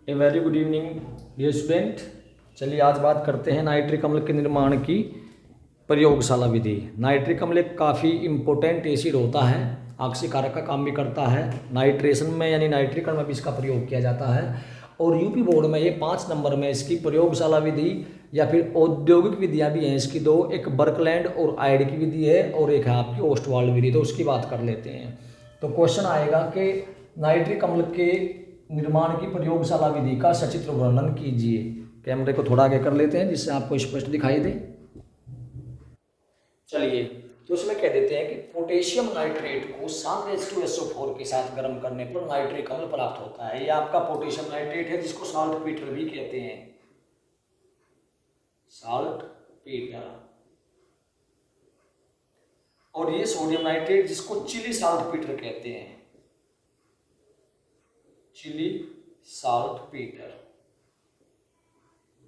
ए very good evening dear student. चलिए आज बात करते हैं नाइट्रिक अम्ल के निर्माण की प्रयोगशाला विधि। नाइट्रिक अम्ल एक काफ़ी इम्पोर्टेंट एसिड होता है, ऑक्सीकारक का काम भी करता है। नाइट्रेशन में यानी नाइट्रिक अम्ल में भी इसका प्रयोग किया जाता है और यूपी बोर्ड में ये 5 नंबर में इसकी प्रयोगशाला विधि या फिर औद्योगिक विधियाँ भी हैं इसकी दो, एक बर्कलैंड और आइड की विधि है और एक है आपकी ओस्टवाल्ड विधि। तो उसकी बात कर लेते हैं। तो क्वेश्चन आएगा कि नाइट्रिक अम्ल के निर्माण की प्रयोगशाला विधि का सचित्र वर्णन कीजिए। कैमरे को थोड़ा आगे कर लेते हैं जिससे आपको स्पष्ट दिखाई दे। चलिए तो उसमें कह देते हैं कि पोटेशियम नाइट्रेट को सांद्र H2SO4 के साथ गर्म करने पर नाइट्रिक अम्ल प्राप्त होता है। यह आपका पोटेशियम नाइट्रेट है जिसको साल्ट पीटर भी कहते हैं, साल्ट पीटर। और ये सोडियम नाइट्रेट जिसको चिली साल्ट पीटर कहते हैं, चिली साल्ट पीटर।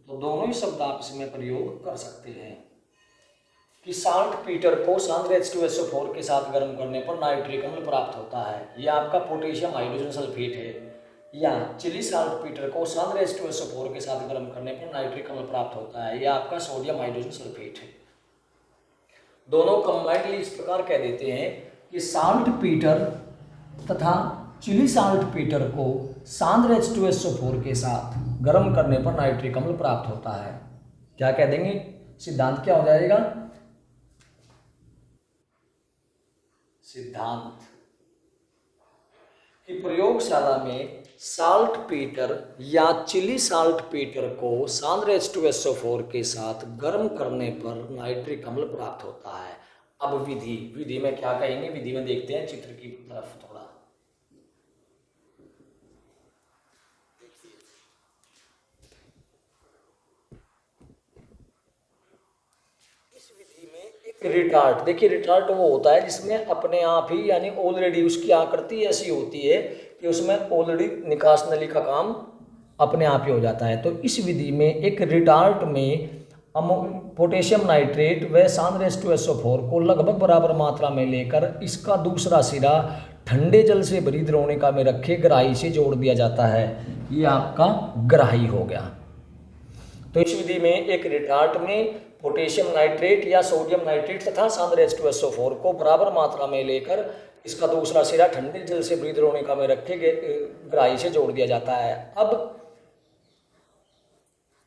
तो दोनों ही शब्द आप इसमें प्रयोग कर सकते हैं कि साल्ट पीटर को सांद्र H2SO4 के साथ गर्म करने पर नाइट्रिक अम्ल प्राप्त होता है। यह आपका पोटेशियम हाइड्रोजन सल्फेट है। या चिली साल्ट पीटर को सांद्र H2SO4 के साथ गर्म करने पर नाइट्रिक अम्ल प्राप्त होता है। यह आपका सोडियम हाइड्रोजन सल्फेट है। दोनों कंबाइंडली इस प्रकार कह देते हैं कि साल्ट पीटर तथा चिली साल्ट पीटर को सांद्र H2SO4 के साथ गर्म करने पर नाइट्रिक अम्ल प्राप्त होता है। क्या कह देंगे? सिद्धांत क्या हो जाएगा? सिद्धांत कि प्रयोगशाला में साल्ट पीटर या चिली साल्ट पीटर को सांद्र H2SO4 के साथ गर्म करने पर नाइट्रिक अम्ल प्राप्त होता है। अब विधि में क्या कहेंगे? विधि में देखते हैं चित्र की तरफ थोड़ा। रिटार्ट, देखिए रिटार्ट वो होता है जिसमें अपने आप ही यानी ऑलरेडी उसकी आकृति ऐसी होती है कि उसमें ऑलरेडी निकास नली का काम अपने आप ही हो जाता है। तो इस विधि में एक रिटार्ट में पोटेशियम नाइट्रेट व सांद्र H2SO4 को लगभग बराबर मात्रा में लेकर इसका दूसरा सिरा ठंडे जल से भरी द्रोणिका में रखे ग्राही से जोड़ दिया जाता है। ये आपका ग्राही हो गया। तो इस विधि में एक रिटार्ट में पोटेशियम नाइट्रेट या सोडियम नाइट्रेट तथा सांद्र H2SO4 को बराबर मात्रा में लेकर इसका दूसरा सिरा ठंडे जल से भरी द्रोणिका में रखे ग्राही से जोड़ दिया जाता है। अब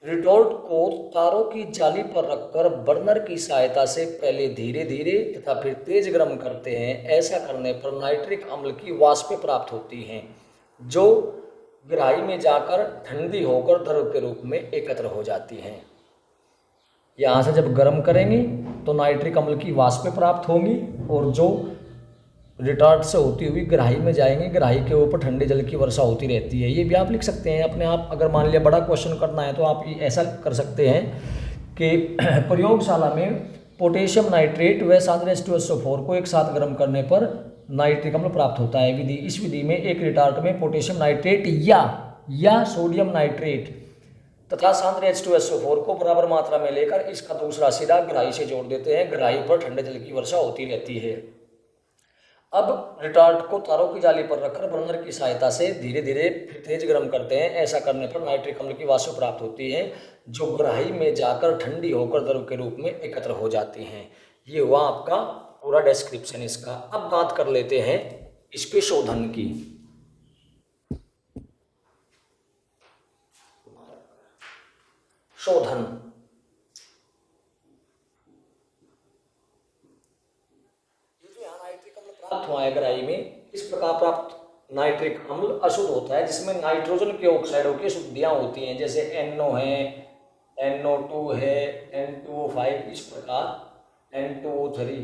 रिटोर्ट को तारों की जाली पर रखकर बर्नर की सहायता से पहले धीरे धीरे तथा फिर तेज गर्म करते हैं। ऐसा करने पर नाइट्रिक अम्ल की वाष्पें प्राप्त होती हैं जो ग्राही में जाकर ठंडी होकर द्रव के रूप में एकत्र हो जाती हैं। यहाँ से जब गर्म करेंगे तो नाइट्रिक अम्ल की वाष्पें प्राप्त होंगी और जो रिटार्ट से होती हुई ग्राही में जाएंगे। ग्राही के ऊपर ठंडे जल की वर्षा होती रहती है। ये भी आप लिख सकते हैं अपने आप। अगर मान लिया बड़ा क्वेश्चन करना है तो आप ये ऐसा कर सकते हैं कि प्रयोगशाला में पोटेशियम नाइट्रेट व सांद्र H2SO4 को एक साथ गर्म करने पर नाइट्रिक अम्ल प्राप्त होता है। विधि, इस विधि में एक रिटार्ट में पोटेशियम नाइट्रेट या सोडियम नाइट्रेट तथा सांद्र H2SO4 को बराबर मात्रा में लेकर इसका दूसरा सिरा ग्राही से जोड़ देते हैं। ग्राही पर ठंडे जल की वर्षा होती रहती है। अब रिटार्ट को तारों की जाली पर रखकर बर्नर की सहायता से धीरे धीरे फिर तेज गर्म करते हैं। ऐसा करने पर नाइट्रिक अम्ल की वाष्प प्राप्त होती है जो ग्राही में जाकर ठंडी होकर द्रव के रूप में एकत्र हो जाती हैं। ये हुआ आपका पूरा डिस्क्रिप्शन इसका। अब बात कर लेते हैं इसके शोधन की। शोधन, प्राप्त हुआ है ग्राही में। इस प्रकार प्राप्त नाइट्रिक अम्ल अशुद्ध होता है जिसमें नाइट्रोजन के ऑक्साइडों की अशुद्धियां होती हैं, जैसे NO है, NO2 है, N2O5, इस प्रकार N2O3।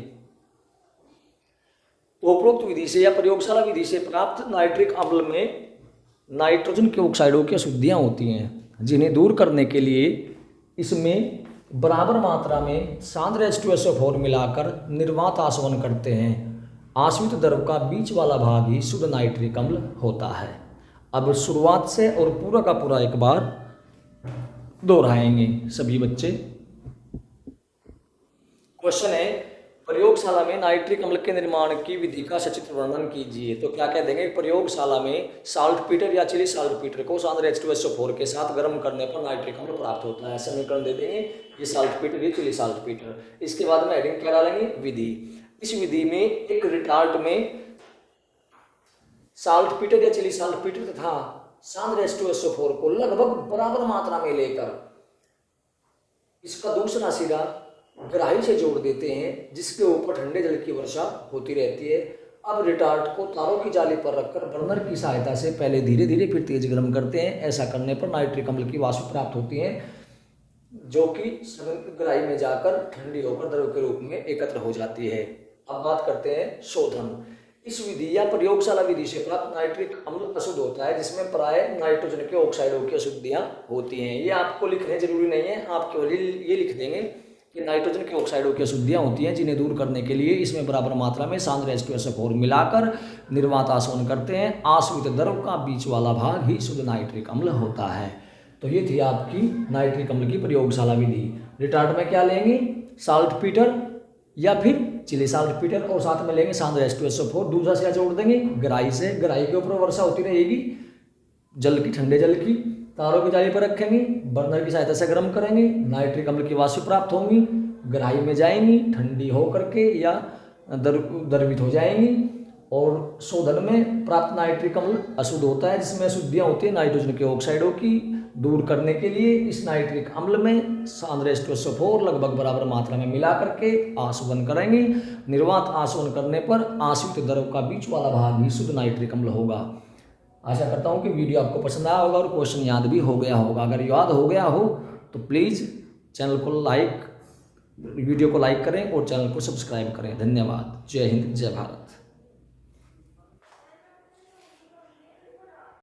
तो उपरोक्त विधि से या प्रयोगशाला विधि से प्राप्त नाइट्रिक अम्ल में नाइट्रोजन के ऑक्साइडों की अशुद्धियां होती हैं जिन्हें दूर करने के लिए इसमें बराबर मात्रा में सांद्र H2SO4 मिलाकर निर्वात आसवन करते हैं। आश्रित द्रव का बीच वाला भाग ही शुद्ध नाइट्रिक अम्ल होता है। अब शुरुआत से और पूरा का पूरा एक बार दोहराएंगे सभी बच्चे। क्वेश्चन है प्रयोगशाला में नाइट्रिक अम्ल के निर्माण की विधि का सचित्र वर्णन कीजिए। तो क्या कह देंगे, प्रयोगशाला में साल्टपीटर या चिली साल्टपीटर को सांद्र H2SO4 के साथ गर्म करने पर नाइट्रिक अम्ल प्राप्त होता है। समीकरण दे देंगे, ये साल्टपीटर, ये चिली साल्टपीटर। इसके बाद में हेडिंग क्या डालेंगे, विधि। इस विधि में एक रिटार्ट में साल्टपीटर या चिली साल्टपीटर तथा सांद्र H2SO4 को लगभग बराबर मात्रा में लेकर इसका दूसरा सिरा ग्राही से जोड़ देते हैं, जिसके ऊपर ठंडे जल की वर्षा होती रहती है। अब रिटार्ट को तारों की जाली पर रखकर बर्नर की सहायता से पहले धीरे धीरे फिर तेज गर्म करते हैं। ऐसा करने पर नाइट्रिक अम्ल की वाष्प प्राप्त होती है, जो कि संयंत्र ग्राही में जाकर ठंडी होकर द्रव के रूप में एकत्र हो जाती है। अब बात करते हैं शोधन। इस विधि या प्रयोगशाला विधि से प्राप्त नाइट्रिक अम्ल अशुद्ध होता है, जिसमें प्राय नाइट्रोजन के ऑक्साइडों की अशुद्धियां होती हैं। ये आपको लिखने जरूरी नहीं है, आप केवल ये लिख देंगे कि नाइट्रोजन के ऑक्साइडों की अशुद्धियां होती हैं, जिन्हें दूर करने के लिए इसमें बराबर मात्रा में सांद्र H2SO4 मिलाकर निर्वात आसवन करते हैं। आश्रित द्रव का बीच वाला भाग ही शुद्ध नाइट्रिक अम्ल होता है। तो ये थी आपकी नाइट्रिक अम्ल की प्रयोगशाला विधि। रिटार्ट में क्या लेंगे, साल्टपीटर या फिर चिली साल्टपीटर, और साथ में लेंगे सांद्र H2SO4। दूसरा सिरा जोड़ देंगे ग्राही से, ग्राही के ऊपर वर्षा होती रहेगी जल की, ठंडे जल की। तारों की जाली पर रखेंगे, बर्नर की सहायता से गर्म करेंगे, नाइट्रिक अम्ल की वाष्प प्राप्त होंगी, ग्राही में जाएंगी, ठंडी हो करके या द्रवित हो जाएंगी। और शोधन में प्राप्त नाइट्रिक अम्ल अशुद्ध होता है, जिसमें अशुद्धियां होती हैं नाइट्रोजन के ऑक्साइडों की। दूर करने के लिए इस नाइट्रिक अम्ल में सांद्र H2SO4 लगभग बराबर मात्रा में मिला करके आसवन करेंगे। निर्वात आसवन करने पर आश्रित द्रव का बीच वाला भाग ही शुद्ध नाइट्रिक अम्ल होगा। आशा करता हूँ कि वीडियो आपको पसंद आया होगा और क्वेश्चन याद भी हो गया होगा। अगर याद हो गया हो तो प्लीज़ वीडियो को लाइक करें और चैनल को सब्सक्राइब करें। धन्यवाद। जय हिंद, जय भारत।